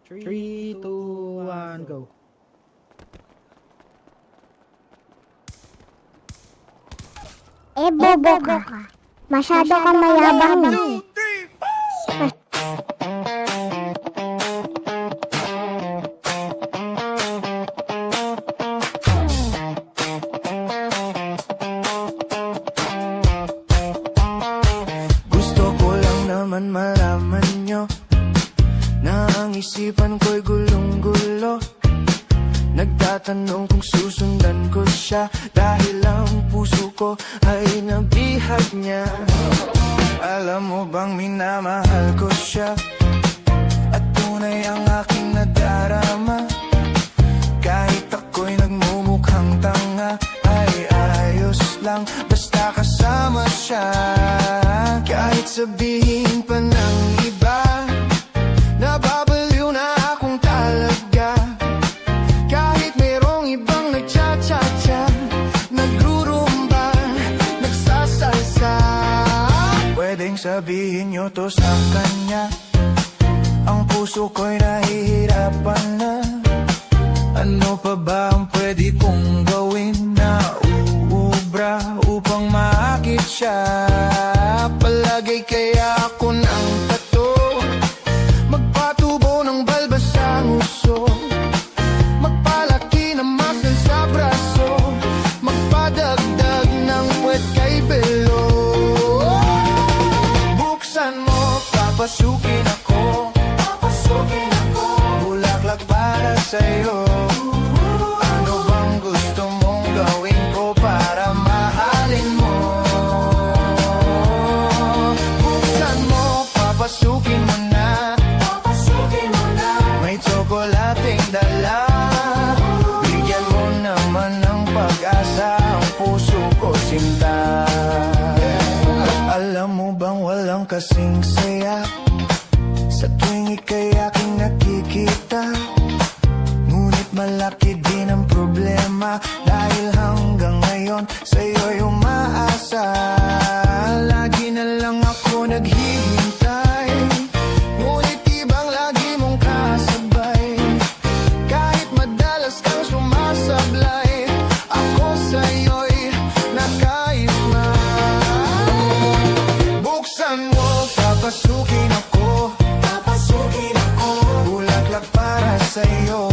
3, 2, 1, go. Bobo ka. Masyado kang mayabang na. Gusto ko lang naman malaman nyo na ang isipan ko'y gulong-gulo. Nagtatanong kung susundan ko siya dahil ang puso ko ay nabihag niya. Alam mo bang minamahal ko siya at tunay ang aking nadarama. Kahit ako'y nagmumukhang tanga ay ayos lang basta kasama siya. Kahit sabihin pa ng iba nababaliw na akong talaga. Kahit merong ibang nagcha-cha-cha, nagrurumba, nagsasalsa, pwedeng sabihin nyo to sa kanya. Ang puso ko'y nahihirapan na. Ano pa ba ang pwede kong gawin na uubra upang maakit siya? Palagay kaya ako ng tato, magpatubo ng balbas ang uso, magpalaki ng muscle sa braso, magpadagdag ng puwet kay belo. Buksan mo, papasukin ako, bulaklak para sa'yo. Ano bang gusto mong gawin ko para mahalin mo? Buksan mo, papasukin mo na, may tsokolating dala. Bigyan mo naman ng pag-asa ang puso ko, sinta. Alam mo bang walang kasing saya sa tuwing ika'y aking nakikita? Ngunit malaki din ang problema dahil hanggang ngayon sa'yo'y umaasa. Lagi na lang ako naghihintay, ngunit ibang lagi mong kasabay. Kahit madalas kang sumasablay, ako sa'yo'y nakaisma. Buksan mo, papasukin ako, bulaklak para sa'yo.